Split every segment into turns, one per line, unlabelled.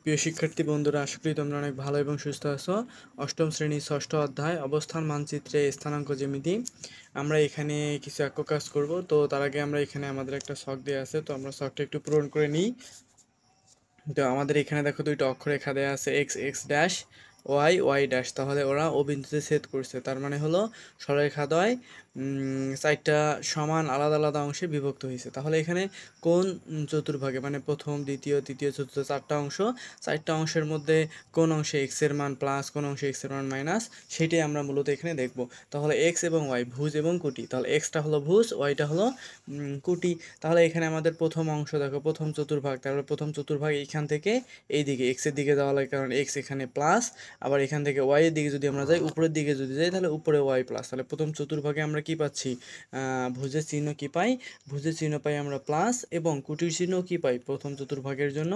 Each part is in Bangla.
প্রিয় শিক্ষার্থী বন্ধুরা, আশা করি তোমরা অনেক ভালো এবং সুস্থ আছো। অষ্টম শ্রেণীর ষষ্ঠ অধ্যায় অবস্থান মানচিত্রে স্থানাঙ্ক জ্যামিতি। আমরা এখানে কিছু একক কাজ করব। তো তার আগে আমরা এখানে আমাদের একটা ছক দেওয়া আছে, তো আমরা ছকটা একটু পূরণ করে নিই। তো আমাদের এখানে দেখো দুইটা অক্ষরেখা দেওয়া আছে, x x dash y y dash. তাহলে ওরা ও বিন্দুতে ছেদ করছে, তার মানে হলো সরলরেখাদ্বয় চারটা সমান আলাদা আলাদা অংশে বিভক্ত হয়েছে। তাহলে এখানে কোন চতুর্ভাগে, মানে প্রথম দ্বিতীয় তৃতীয় চতুর্থ চারটা অংশের মধ্যে কোন অংশে এক্স এর মান প্লাস, কোন অংশে এক্স এর মান মাইনাস, সেটাই আমরা মূলত এখানে দেখব। তাহলে এক্স এবং ওয়াই ভুজ এবং কুটি, তাহলে এক্সটা হলো ভুজ, ওয়াইটা হলো কুটি। তাহলে এখানে আমাদের প্রথম অংশ দেখো, প্রথম চতুর্ভাগ, তারপরে প্রথম চতুর্ভাগ এইখান থেকে এই দিকে এক্স এর দিকে যাওয়া লাগে, কারণ এক্স এখানে প্লাস। আবার এখান থেকে ওয়াই এর দিকে যদি আমরা যাই, উপরের দিকে যদি যাই, তাহলে উপরে ওয়াই প্লাস। তাহলে প্রথম চতুর্ভাগে আমরা কি পাচ্ছি? ভুজের চিহ্ন কি পাই? ভুজের চিহ্ন পাই আমরা প্লাস, এবং কুটির চিহ্ন কি পাই? প্রথম চতুর্ভাগের জন্য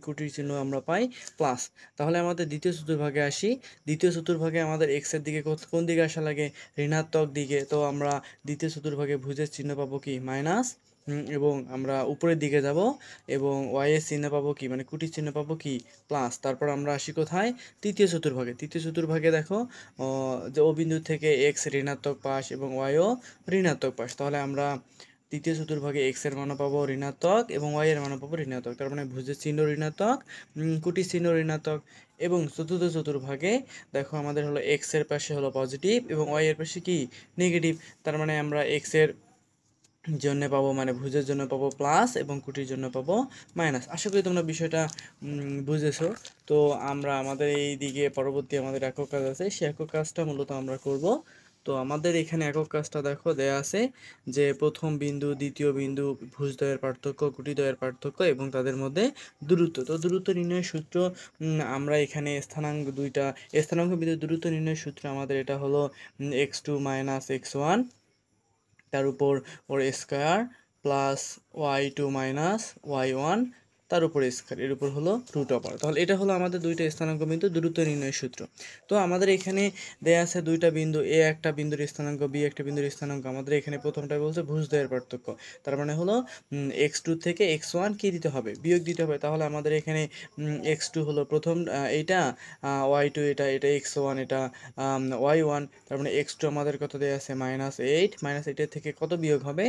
কুটির চিহ্ন আমরা পাই প্লাস। তাহলে আমাদের দ্বিতীয় চতুর্ভাগে আসি। দ্বিতীয় চতুর্ভাগে আমাদের এক্স এর দিকে কোন দিকে আসা লাগে? ঋণাত্মক দিকে। তো আমরা দ্বিতীয় চতুর্ভাগে ভুজের চিহ্ন পাবো কি? মাইনাস। এবং আমরা উপরের দিকে যাব, এবং ওয়াই এর চিহ্ন পাবো কি, মানে কুটির চিহ্ন পাবো কি? প্লাস। তারপর আমরা আসি কোথায়? তৃতীয় চতুর্ভাগে। তৃতীয় চতুর্ভাগে দেখো যে ও বিন্দু থেকে এক্স ঋণাত্মক পাশ এবং ওয়াইও ঋণাত্মক পাশ। তাহলে আমরা তৃতীয় চতুর্ভাগে এক্স এর মানও পাবো ঋণাত্মক এবং ওয়াই এর মানও পাবো ঋণাত্মক। তার মানে ভুজের চিহ্ন ঋণাত্মক, কুটির চিহ্ন ঋণাত্মক। এবং চতুর্থ চতুর্ভাগে দেখো আমাদের হলো এক্স এর পাশে হলো পজিটিভ এবং ওয়াই এর পাশে কি? নেগেটিভ। তার মানে আমরা এক্স এর জন্য পাবো, মানে ভুজের জন্য পাবো প্লাস এবং কুটির জন্য পাবো মাইনাস। আশা করি তোমরা বিষয়টা বুঝেছো। তো আমরা আমাদের এই দিকে পরবর্তী আমাদের একক কাজ আছে, সেই একক কাজটা মূলত আমরা করব। তো আমাদের এখানে একক কাজটা দেখো দেয়া আছে যে প্রথম বিন্দু দ্বিতীয় বিন্দু ভুজদ্বয়ের পার্থক্য, কুটিদ্বয়ের পার্থক্য এবং তাদের মধ্যে দূরত্ব। তো দূরত্ব নির্ণয়ের সূত্র আমরা এখানে স্থানাঙ্ক বিন্দু দূরত্ব নির্ণয়ের সূত্র আমাদের এটা হলো x2 মাইনাস x1, তার উপর ওর square plus y2 minus y1, তার উপর স্কয়ার, এর উপর হলো রুট ওভার। তাহলে এটা হলো আমাদের দুইটা স্থানাঙ্ক বিন্দু দূরত্ব নির্ণয়ের সূত্র। তো আমাদের এখানে দেয়া আছে দুইটা বিন্দু, এ একটা বিন্দুর স্থানাঙ্ক, বি একটা বিন্দুর স্থানাঙ্ক। আমাদের এখানে প্রথমটা বলছে ভুজদ্বয়ের পার্থক্য, তার মানে হলো x2 থেকে x1 কি দিতে হবে? বিয়োগ দিতে হবে। তাহলে আমাদের এখানে x2 হলো প্রথম এইটা, y2 এটা, এটা x1 এটা y1। তার মানে x2 আমাদের কত দেওয়া আছে? -8। -8 থেকে কত বিয়োগ হবে?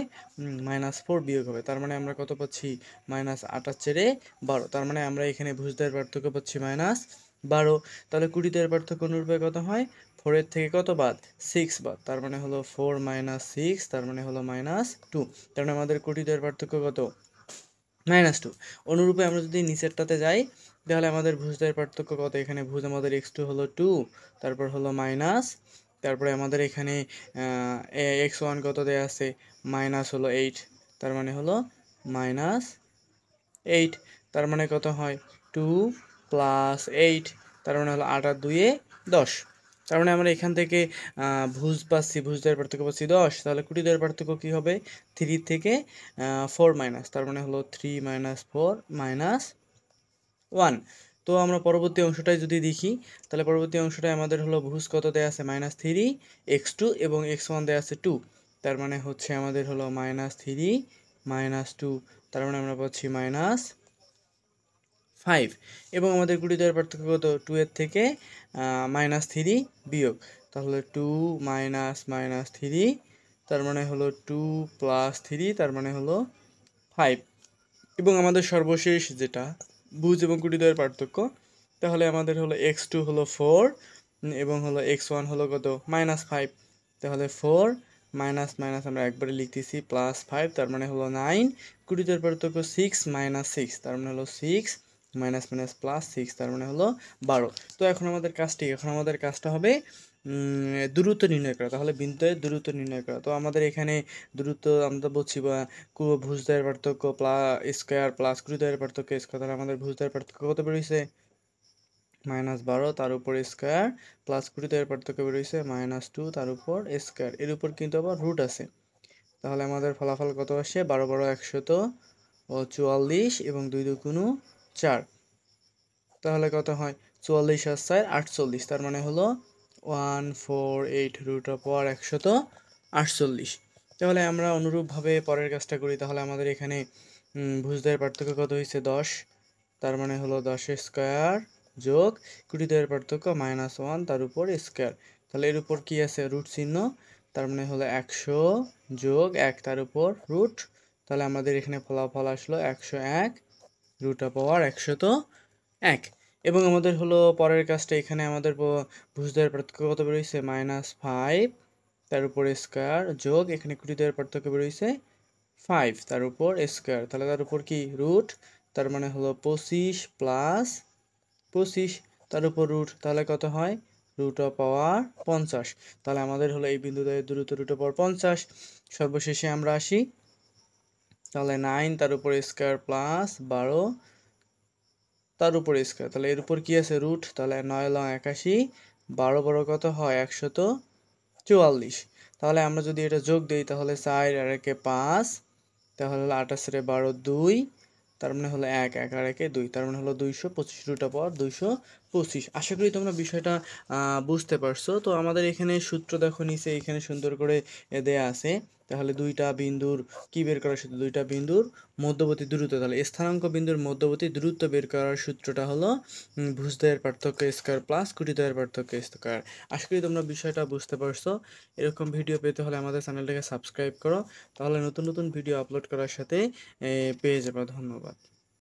-4 বিয়োগ হবে। তার মানে আমরা কত পাচ্ছি? -8/12। তার মানে আমরা এখানে ভুজদ্বয়ের পার্থক্য পাচ্ছি -12। তাহলে কুটিদ্বয়ের পার্থক্য অনুরূপে কত হয়? 4 এর থেকে কত বাদ? 6 বাদ। তার মানে হলো 4 - 6, তার মানে হলো -2। তার মানে আমাদের কুটিদ্বয়ের পার্থক্য কত? -2। অনুরূপে আমরা যদি নিচেরটাতে যাই, তাহলে আমাদের ভুজদ্বয়ের পার্থক্য কত? এখানে ভুজ আমাদের x2 হলো 2, তারপর হলো মাইনাস, তারপরে আমাদের এখানে x1 কত দেয়া আছে? মাইনাস হলো 8, তার মানে হলো -8। তার মানে কত হয়? 2 + 8, তার মানে হলো 8 আর 2 এ 10। তার মানে আমরা এখান থেকে ভুজ পাচ্ছি, ভুজদ্বয়ের পার্থক্য পাচ্ছি 10। তাহলে কুটিদ্বয়ের পার্থক্য কী হবে? 3 থেকে 4 মাইনাস, তার মানে হলো 3 - 4 -1। তো আমরা পরবর্তী অংশটাই যদি দেখি, তাহলে পরবর্তী অংশটায় আমাদের হলো ভুজ কত দেয়া আছে? -3 x2 এবং x1 দেয়া আছে 2। তার মানে হচ্ছে আমাদের হলো -3 - 2, তার মানে আমরা পাচ্ছি -5। এবং আমাদের কুটিদ্বয়ের পার্থক্য কত? 2 এর থেকে -3 বিয়োগ, তাহলে 2 - -3, তার মানে হলো 2 + 3, তার মানে হলো 5। এবং আমাদের সর্বশেষ যেটা ভুজ এবং কুটিদ্বয়ের পার্থক্য, তাহলে আমাদের হলো x2 হলো 4 এবং হলো x1 হলো কত? -5। তাহলে 4 মাইনাস মাইনাস আমরা একবারে লিখতেছি +5, তার মানে হলো 9। কুটিদ্বয়ের পার্থক্য 6 - 6, তার মানে হলো 6 মাইনাস মাইনাস +6, তার মানে হলো 12। তো এখন আমাদের কাজটা হবে দূরত্ব নির্ণয় করা। তাহলে বিন্দুর দূরত্ব নির্ণয় করা। তো আমাদের এখানে দূরত্ব আমরা বলছি ভুজদ্বয়ের পার্থক্য স্কয়ার প্লাস কুটিদ্বয়ের পার্থক্য স্কয়ার। তাহলে আমাদের ভুজদ্বয়ের পার্থক্য কত বেরোইছে? -12, তার উপর স্কয়ার প্লাস কুটিদ্বয়ের পার্থক্য বেরোইছে -2, তার উপর স্কয়ার, এর উপর কিন্তু আবার রুট আছে। তাহলে আমাদের ফলাফল কত আসে? 12 12 144 এবং 2 2 4। তাহলে কত হয়? 44 আর 4 48, তার মানে হলো 148 √148। তাহলে আমরা অনুরূপভাবে পরের কাজটা করি। তাহলে আমাদের এখানে ভুজদ্বয়ের পার্থক্য কত হয়েছে? 10। তার মানে হলো 10 স্কয়ার যোগ কুড়িদ্বয়ের পার্থক্য -1 তার উপর স্কয়ার। তাহলে এর উপর কি আছে রুট চিহ্ন, তার মানে হলো 100 যোগ 1 তার উপর রুট। তাহলে আমাদের এখানে ফলাফল আসলো 101 রুট পাওয়ার 101। এবং আমাদের হলো পরের কাজটা, এখানে আমাদের ভুজদ্বয়ের পার্থক্য কত বেরোইছে -5 তার উপর স্কয়ার যোগ এখানে কুড়িদ্বয়ের পার্থক্য বেরোইছে 5 তার উপর স্কয়ার। তাহলে তার উপর কি রুট, তার মানে হলো 25 প্লাস 25 তার উপর রুট, তাহলে কত হয় রুট অফ পাওয়ার 50। তাহলে আমাদের হলো এই বিন্দু দ্বয়ের দূরত্ব রুট অফ পাওয়ার 50। সর্বশেষে আমরা আসি, তাহলে 9 তার উপর স্কয়ার প্লাস 12 তার উপর স্কয়ার। তাহলে এর উপর কি আছে রুট, তাহলে 9 লং 81, 12 বড় কত হয় 144। তাহলে আমরা যদি এটা যোগ দিই তাহলে 4 আর 1 5, তাহলে হলো 28 রে 12 2, তার মানে হলো 1 1 আর 1 2, তার মানে হলো 225 রুট অফ পাওয়ার 225। আশা করি তোমরা বিষয়টা বুঝতে পারছো। তো আমাদের এখানে সূত্র দেখো নিচে এখানে সুন্দর করে দেয়া আছে। তাহলে দুইটা বিন্দুর কি বের করার সূত্র, দুইটা বিন্দুর মধ্যবর্তী দূরত্ব, তাহলে স্থানাঙ্ক বিন্দুর মধ্যবর্তী দূরত্ব বের করার সূত্রটা হলো ভুজদ্বয়ের পার্থক্য স্কয়ার প্লাস কুটিদ্বয়ের পার্থক্য স্কয়ার। আশা করি তোমরা বিষয়টা বুঝতে পারছো। এরকম ভিডিও পেতে হলে আমাদের চ্যানেলটাকে সাবস্ক্রাইব করো, তাহলে নতুন নতুন ভিডিও আপলোড করার সাথে পেয়ে যাবে। ধন্যবাদ।